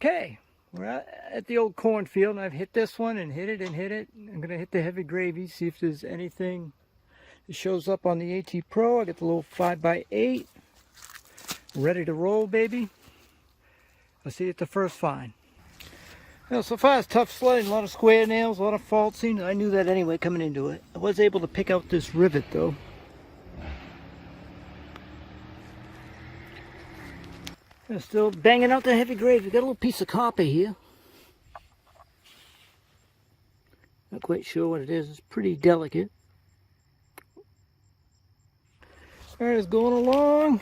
Okay, we're at the old cornfield, and I've hit this one and hit it and hit it. I'm going to hit the heavy gravy, see if there's anything that shows up on the AT Pro. I got the little 5x8, ready to roll, baby. I'll see you at the first find. Now, so far it's tough sledding, a lot of square nails, a lot of faulting. I knew that anyway coming into it. I was able to pick out this rivet though. I'm still banging out the heavy gravy. Got a little piece of copper here. Not quite sure what it is. It's pretty delicate. Alright, it's going along.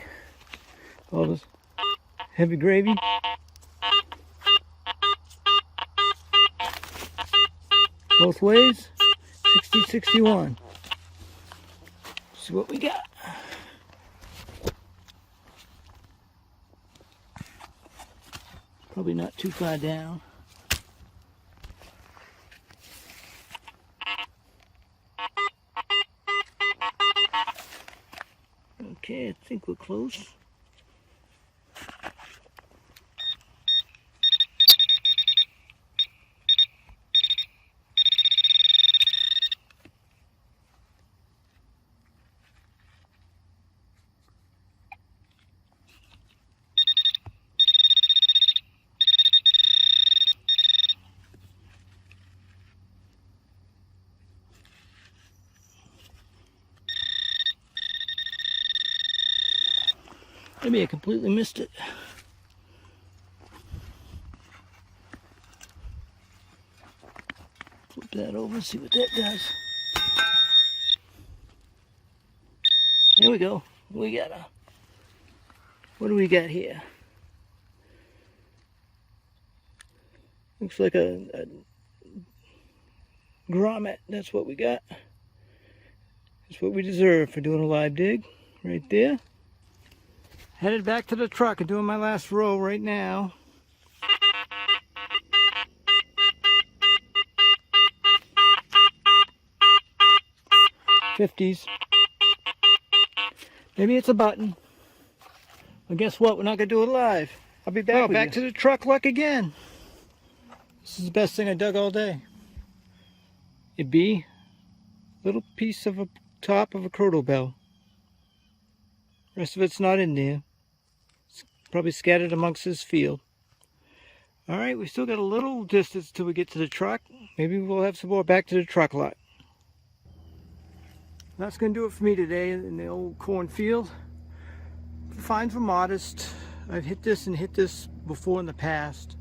All this heavy gravy. Both ways. 60, 61. See what we got. Probably not too far down. Okay, I think we're close. Maybe I completely missed it. Flip that over and see what that does. There we go. We got a... What do we got here? Looks like a grommet. That's what we got. That's what we deserve for doing a live dig. Right there. Headed back to the truck and doing my last row right now. '50s. Maybe it's a button. Well, guess what? We're not going to do it live. I'll be back. Back to the truck luck again. This is the best thing I dug all day. It'd be a little piece of a top of a crotal bell. Rest of it's not in there. It's probably scattered amongst this field. Alright, we still got a little distance till we get to the truck. Maybe we'll have some more back to the truck lot. That's going to do it for me today in the old cornfield. The finds were modest. I've hit this and hit this before in the past.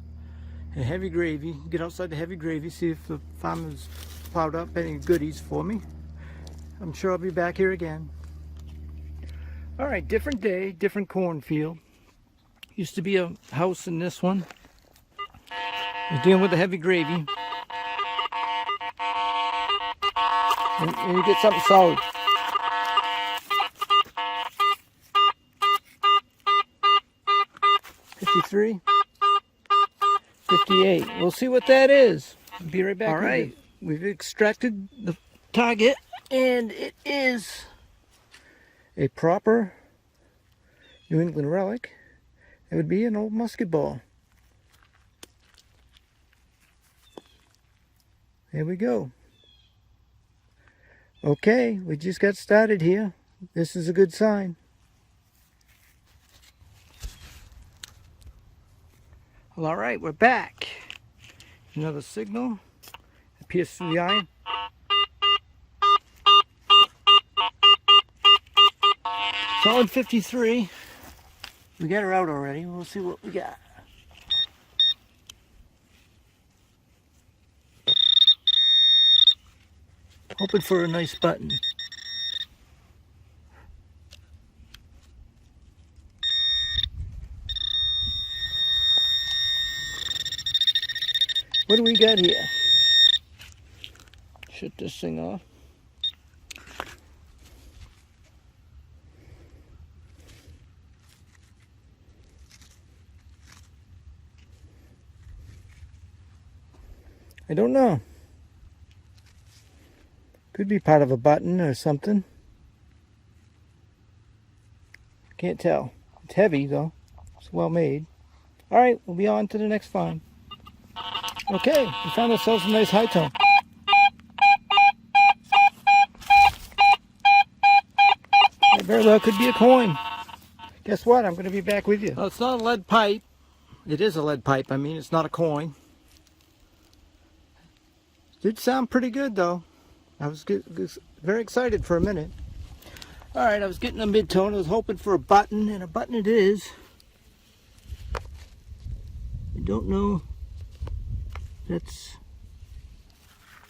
And heavy gravy. Get outside the heavy gravy, see if the farmer's plowed up any goodies for me. I'm sure I'll be back here again. Alright, different day, different cornfield. Used to be a house in this one. I was dealing with the heavy gravy. And you get something solid. '53, '58. We'll see what that is. I'll be right back. Alright, we've extracted the target, and it is a proper New England relic. It would be an old musket ball. There we go. Okay, we just got started here. This is a good sign. Well, all right, we're back. Another signal. It pierces through the iron. Solid 53. We got her out already. We'll see what we got. Hoping for a nice button. What do we got here? Shut this thing off. I don't know. Could be part of a button or something. Can't tell. It's heavy though. It's well made. All right, we'll be on to the next find. Okay, we found ourselves a nice high tone. It very well could be a coin. Guess what? I'm going to be back with you. Well, it's not a lead pipe. It is a lead pipe. I mean, it's not a coin. It did sound pretty good, though. I was very excited for a minute. All right, I was getting a mid-tone. I was hoping for a button, and a button it is. I don't know. That's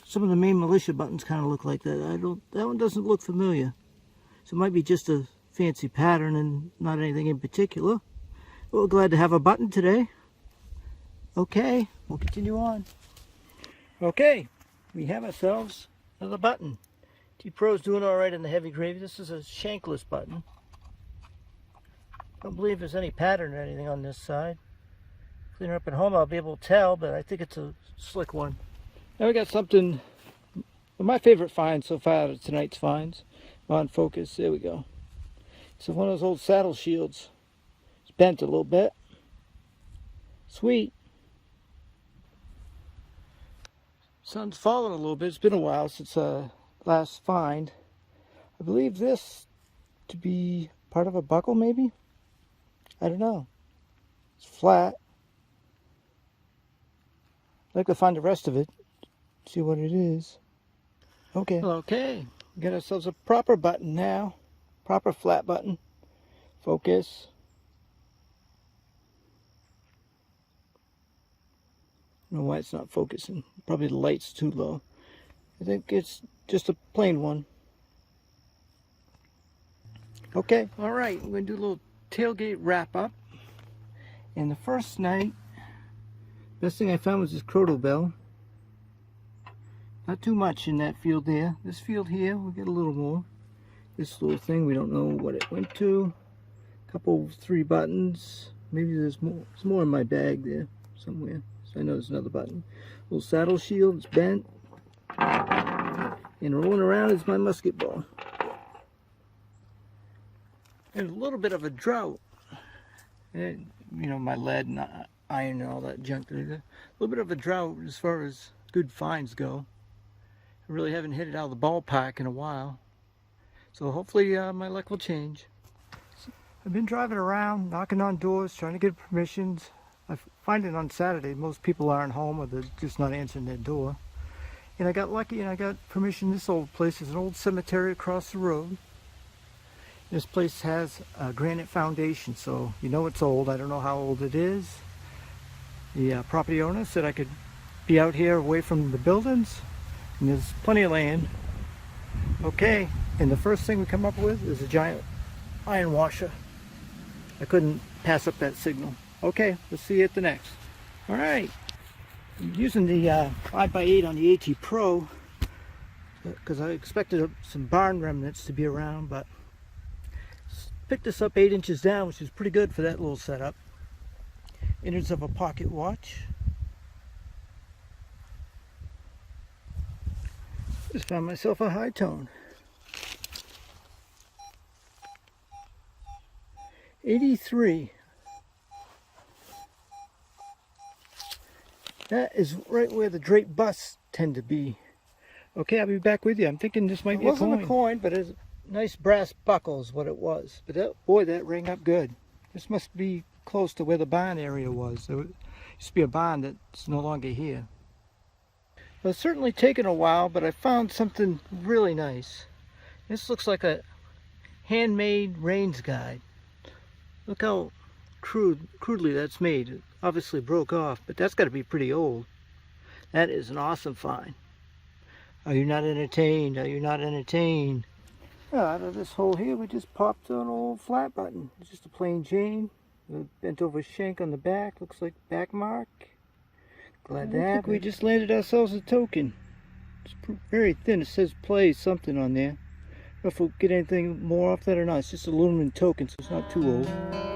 some of the Maine militia buttons kind of look like that. That one doesn't look familiar. So it might be just a fancy pattern and not anything in particular. But we're glad to have a button today. Okay, we'll continue on. Okay, we have ourselves another button. T-Pro's doing all right in the heavy gravy. This is a shankless button. Don't believe there's any pattern or anything on this side. Clean her up at home, I'll be able to tell, but I think it's a slick one. Now we got something, my favorite find so far out of tonight's finds. On focus, there we go. It's one of those old saddle shields. It's bent a little bit. Sweet. Sun's fallen a little bit. It's been a while since last find. I believe this to be part of a buckle, maybe? I don't know. It's flat. I'd like to find the rest of it, see what it is. Okay. Okay. We got ourselves a proper button now. Proper flat button. Focus. I don't know why it's not focusing. Probably the light's too low. I think it's just a plain one. Okay. Alright, we're going to do a little tailgate wrap up. And the first night, best thing I found was this crotal bell. Not too much in that field there. This field here, we'll get a little more. This little thing, we don't know what it went to. Couple, 3 buttons. Maybe there's more. There's more in my bag there somewhere. So I know there's another button. Little saddle shield, it's bent. And rolling around is my musket ball. There's a little bit of a drought. And, you know, my lead and iron and all that junk. A little bit of a drought as far as good finds go. I really haven't hit it out of the ballpark in a while. So hopefully my luck will change. I've been driving around, knocking on doors, trying to get permissions. I find it on Saturday, most people aren't home or they're just not answering their door. And I got lucky and I got permission. This old place is an old cemetery across the road. This place has a granite foundation, so you know it's old. I don't know how old it is. The property owner said I could be out here away from the buildings. And there's plenty of land. Okay, and the first thing we come up with is a giant iron washer. I couldn't pass up that signal. Okay, we'll see you at the next. All right, I'm using the 5x8 on the AT Pro because I expected some barn remnants to be around, but picked this up 8 inches down, which is pretty good for that little setup. Innards of a pocket watch. Just found myself a high tone. 83. That is right where the drape busts tend to be. Okay, I'll be back with you. I'm thinking this might be a coin. It wasn't a coin, but it's a nice brass buckle is what it was. But that, boy, that rang up good. This must be close to where the barn area was. There used to be a barn that's no longer here. Well, it's certainly taken a while, but I found something really nice. This looks like a handmade rains guide. Look how crudely that's made. It obviously broke off, but that's got to be pretty old. That is an awesome find. Are you not entertained? Are you not entertained? Well, out of this hole here, we just popped an old flat button. It's just a plain chain. A bent over shank on the back. Looks like back mark. Glad to have it. I think we just landed ourselves a token. It's very thin. It says play something on there. I don't know if we'll get anything more off that or not. It's just an aluminum token, so it's not too old.